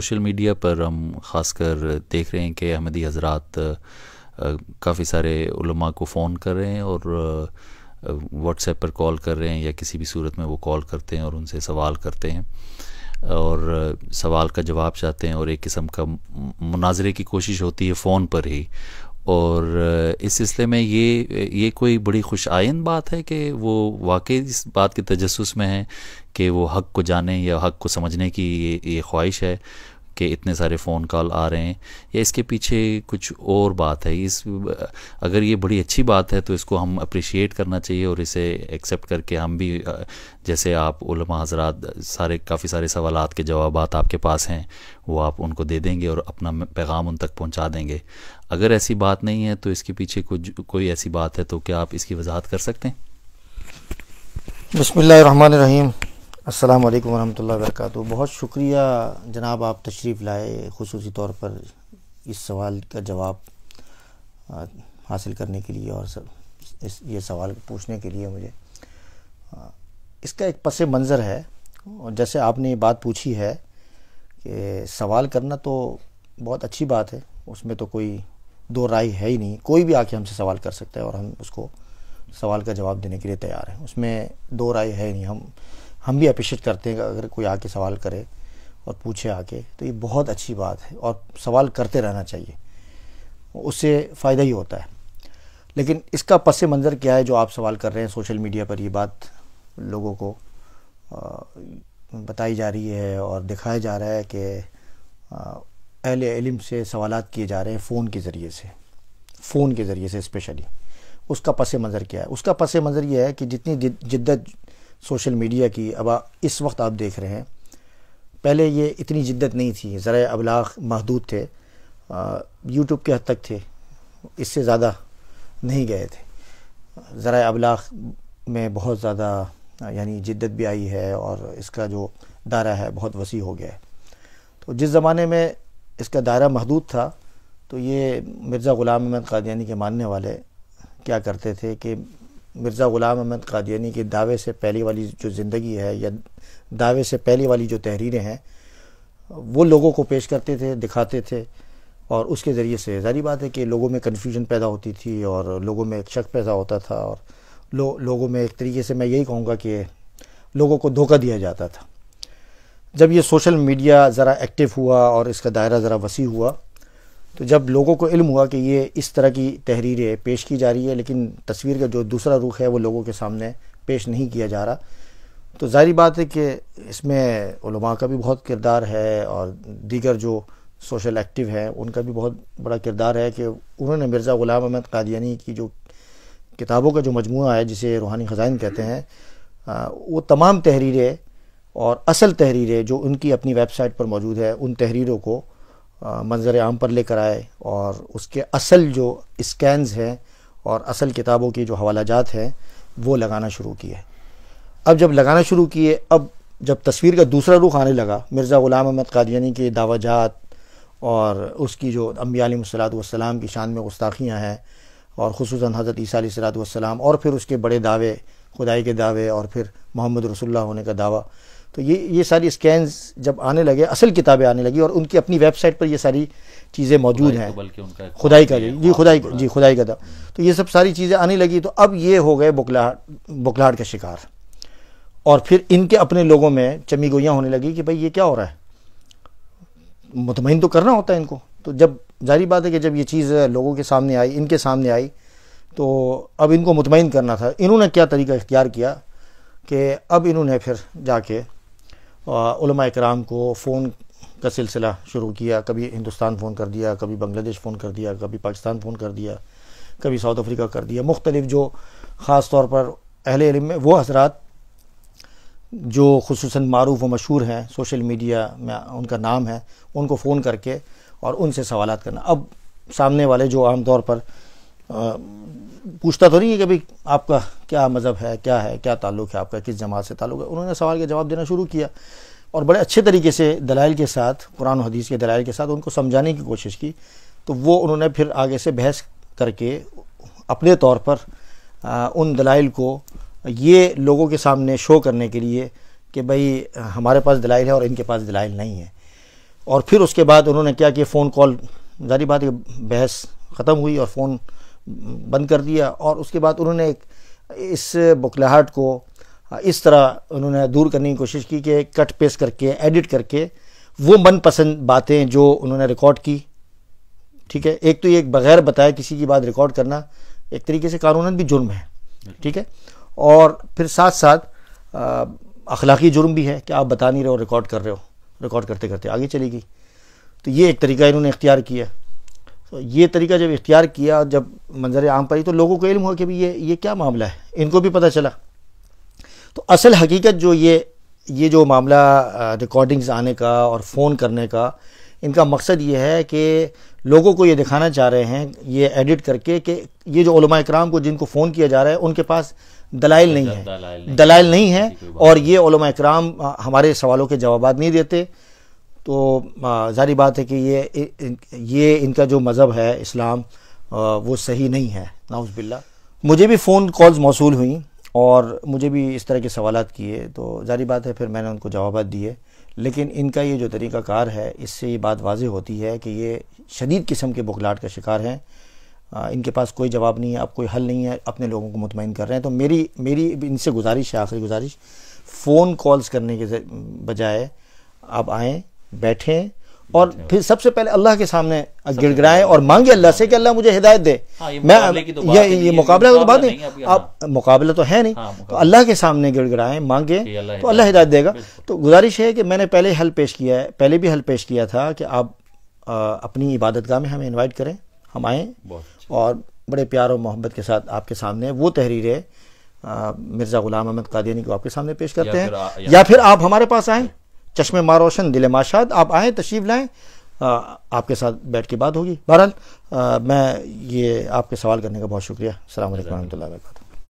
Social media پر ہم خاص کر دیکھ رہے ہیں کہ احمدی حضرات کافی سارے علماء کو فون کر رہے ہیں اور واٹس ایپ پر کال کر رہے ہیں یا کسی بھی صورت میں وہ کال کرتے ہیں اور ان سے سوال کرتے ہیں اور سوال کا جواب چاہتے ہیں اور ایک قسم کا مناظرے کی کوشش ہوتی ہے فون پر ہی. اور اس سلسلے میں یہ کوئی بڑی خوش آئند بات ہے کہ وہ واقعی اس بات کے تجسس میں ہیں کہ وہ حق کو جانیں یا حق کو سمجھنے کی یہ خواہش ہے کہ اتنے سارے فون کال آ رہے ہیں, یا اس کے پیچھے کچھ اور بات ہے؟ اگر یہ بڑی اچھی بات ہے تو اس کو ہم اپریشیٹ کرنا چاہیے اور اسے ایکسیپٹ کر کے ہم بھی جیسے آپ علماء حضرات کافی سارے سوالات کے جوابات آپ کے پاس ہیں وہ آپ ان کو دے دیں گے اور اپنا پیغام ان تک پہنچا دیں گے. اگر ایسی بات نہیں ہے تو اس کے پیچھے کوئی ایسی بات ہے تو کیا آپ اس کی وضاحت کر سکتے ہیں؟ بسم اللہ الرحمن الرحیم. السلام علیکم ورحمۃ اللہ وبرکاتہ. بہت شکریہ جناب, آپ تشریف لائے خصوصی طور پر اس سوال کا جواب حاصل کرنے کے لیے اور یہ سوال پوچھنے کے لیے. مجھے اس کا ایک پس منظر ہے, اور جیسے آپ نے یہ بات پوچھی ہے کہ سوال کرنا تو بہت اچھی بات ہے, اس میں تو کوئی دو رائے ہے ہی نہیں. کوئی بھی آ کے ہم سے سوال کر سکتا ہے اور ہم اس کو سوال کا جواب دینے کے لیے تیار ہیں, اس میں دو رائے ہے نہیں. ہم بھی اپریشیٹ کرتے ہیں کہ اگر کوئی آ کے سوال کرے اور پوچھے آ کے تو یہ بہت اچھی بات ہے اور سوال کرتے رہنا چاہیے, اس سے فائدہ ہی ہوتا ہے. لیکن اس کا پس منظر کیا ہے جو آپ سوال کر رہے ہیں؟ سوشل میڈیا پر یہ بات لوگوں کو بتائی جا رہی ہے اور دکھایا جا رہا ہے کہ اہل علم سے سوالات کیے جا رہے ہیں فون کے ذریعے سے اسپیشلی. اس کا پس منظر کیا ہے؟ اس کا پس منظر یہ ہے کہ جتنی جدت سوشل میڈیا کی اب اس وقت آپ دیکھ رہے ہیں, پہلے یہ اتنی جدت نہیں تھی, ذرائع ابلاغ محدود تھے, یوٹیوب کے حد تک تھے, اس سے زیادہ نہیں گئے تھے. ذرائع ابلاغ میں بہت زیادہ یعنی جدت بھی آئی ہے اور اس کا جو دائرہ ہے بہت وسیع ہو گیا ہے. تو جس زمانے میں اس کا دائرہ محدود تھا تو یہ مرزا غلام احمد قادیانی کے ماننے والے کیا کرتے تھے کہ مرزا غلام احمد قادیانی کے دعوے سے پہلے والی جو زندگی ہے یا دعوے سے پہلے والی جو تحریریں ہیں وہ لوگوں کو پیش کرتے تھے, دکھاتے تھے, اور اس کے ذریعے سے ظاہری بات ہے کہ لوگوں میں کنفیوژن پیدا ہوتی تھی اور لوگوں میں ایک شک پیدا ہوتا تھا اور لوگوں میں ایک طریقے سے میں یہی کہوں گا کہ لوگوں کو دھوکہ دیا جاتا تھا. جب یہ سوشل میڈیا ذرا ایکٹیو ہوا اور اس کا دائرہ ذرا وسیع ہوا تو جب لوگوں کو علم ہوا کہ یہ اس طرح کی تحریریں پیش کی جا رہی ہے لیکن تصویر کا جو دوسرا رخ ہے وہ لوگوں کے سامنے پیش نہیں کیا جا رہا, تو ظاہری بات ہے کہ اس میں علماء کا بھی بہت کردار ہے اور دیگر جو سوشل ایکٹیو ہیں ان کا بھی بہت بڑا کردار ہے کہ انہوں نے مرزا غلام احمد قادیانی کی جو کتابوں کا جو مجموعہ ہے جسے روحانی خزائن کہتے ہیں, وہ تمام تحریریں اور اصل تحریریں جو ان کی اپنی ویب سائٹ پر موجود ہے ان تحریروں کو منظر عام پر لے کر آئے اور اس کے اصل جو اسکینز ہیں اور اصل کتابوں کی جو حوالہ جات ہیں وہ لگانا شروع کیے. اب جب لگانا شروع کیے, اب جب تصویر کا دوسرا رخ آنے لگا, مرزا غلام احمد قادیانی کے دعویٰ جات اور اس کی جو انبیاء علیہ الصلوۃ والسلام کی شان میں گستاخیاں ہیں اور خصوصاً حضرت عیسیٰ علیہ الصلوۃ والسلام اور پھر اس کے بڑے دعوے, خدائی کے دعوے اور پھر محمد رسول اللہ ہونے کا دعویٰ, تو یہ ساری اسکینز جب آنے لگے, اصل کتابیں آنے لگی اور ان کی اپنی ویب سائٹ پر یہ ساری چیزیں موجود ہیں. خدائی کا دعویٰ, تو یہ سب ساری چیزیں آنے لگی تو اب یہ ہو گئے بکلاہٹ کا شکار, اور پھر ان کے اپنے لوگوں میں چمی گوئیاں ہونے لگی کہ بھئی یہ کیا ہو رہا ہے, مطمئن تو کرنا ہوتا ہے ان کو. تو جب ظاہری بات ہے کہ جب یہ چیز لوگوں کے سامنے آئی, ان کے سامنے آئی, تو اب ان کو مطمئن کرنا تھا. انہوں نے کیا طریقہ اختیار کیا کہ اب انہوں نے پھر جا کے علماء اکرام کو فون کا سلسلہ شروع کیا. کبھی ہندوستان فون کر دیا, کبھی بنگلہ دیش فون کر دیا, کبھی پاکستان فون کر دیا, کبھی ساؤتھ افریقہ کر دیا. مختلف جو خاص طور پر اہل علم میں وہ حضرات جو خصوصاً معروف و مشہور ہیں سوشل میڈیا میں, ان کا نام ہے, ان کو فون کر کے اور ان سے سوالات کرنا. اب سامنے والے جو عام طور پر پوچھتا تو نہیں ہے کہ بھئی آپ کا کیا مذہب ہے, کیا تعلق ہے آپ کا, کس جماعت سے تعلق ہے. انہوں نے سوال کا جواب دینا شروع کیا اور بڑے اچھے طریقے سے دلائل کے ساتھ, قرآن و حدیث کے دلائل کے ساتھ ان کو سمجھانے کی کوشش کی. تو وہ انہوں نے پھر آگے سے بحث کر کے اپنے طور پر ان دلائل کو یہ لوگوں کے سامنے شو کرنے کے لیے کہ بھئی ہمارے پاس دلائل ہے اور ان کے پاس دلائل نہیں ہے. اور پھر اس کے بعد انہوں نے کیا کہ فون کال، ظاہری بات ہے بحث ختم ہوئی اور فون بند کر دیا، اور اس کے بعد انہوں نے اس بکلاہٹ کو اس طرح انہوں نے دور کرنے کی کوشش کی کہ کٹ پیسٹ کر کے ایڈٹ کر کے وہ من پسند باتیں جو انہوں نے ریکارڈ کی، ٹھیک ہے، ایک تو یہ بغیر بتائے کسی کی بات ریکارڈ کرنا ایک طریقے سے قانوناً بھی جرم ہے، ٹھیک ہے، اور پھر ساتھ ساتھ اخلاقی جرم بھی ہے کہ آپ بتا نہیں رہے ہو، ریکارڈ کر رہے ہو، ریکارڈ کرتے کرتے آگے چلی گئی. تو یہ ایک طریقہ انہوں نے اختیار کیا. تو یہ طریقہ جب اختیار کیا، جب منظر عام پر تو لوگوں کو علم ہوا کہ بھی یہ کیا معاملہ ہے، ان کو بھی پتہ چلا. تو اصل حقیقت جو یہ جو معاملہ ریکارڈنگز آنے کا اور فون کرنے کا، ان کا مقصد یہ ہے کہ لوگوں کو یہ دکھانا چاہ رہے ہیں یہ ایڈٹ کر کے کہ یہ جو علماء اکرام کو جن کو فون کیا جا رہا ہے ان کے پاس دلائل نہیں ہیں اور یہ علماء اکرام ہمارے سوالوں کے جوابات نہیں دیتے. تو ظاہری بات ہے کہ یہ ان کا جو مذہب ہے اسلام وہ صحیح نہیں ہے، نعوذ باللہ. مجھے بھی فون کالز موصول ہوئیں اور مجھے بھی اس طرح کے سوالات کیے، تو ظاہری بات ہے پھر میں نے ان کو جوابات دیے. لیکن ان کا یہ جو طریقہ کار ہے، اس سے یہ بات واضح ہوتی ہے کہ یہ شدید قسم کے بخلاہٹ کا شکار ہیں. ان کے پاس کوئی جواب نہیں ہے، اب کوئی حل نہیں ہے، اپنے لوگوں کو مطمئن کر رہے ہیں. تو میری ان سے گزارش ہے، آخری گزارش، فون کالز کرنے کے بجائے آپ آئیں، بیٹھیں اور پھر سب سے پہلے اللہ کے سامنے گڑ گڑائیں اور مانگے اللہ سے کہ اللہ مجھے ہدایت دے. یہ مقابلہ تو بات نہیں، آپ مقابلہ تو ہے نہیں، تو اللہ کے سامنے گڑ گڑائیں، مانگیں تو اللہ ہدایت دے گا. تو گزارش ہے کہ میں نے پہلے بھی حل پیش کیا تھا کہ آپ اپنی عبادت گاہ میں ہمیں انوائٹ کریں، ہم آئیں اور بڑے پیار و محبت کے ساتھ آپ کے سامنے وہ تحریریں مرزا غلام احمد قادیانی کو آپ کے سامنے پیش کرتے ہیں، یا پھر آپ ہمارے پاس آئیں، چشم ما روشن دل ماشاد، آپ آئیں، تشریف لائیں، آپ کے ساتھ بیٹھ کے بات ہوگی. بہرحال میں یہ آپ کے سوال کرنے کا بہت شکریہ. السلام علیکم و رحمۃ اللہ وبرکاتہ.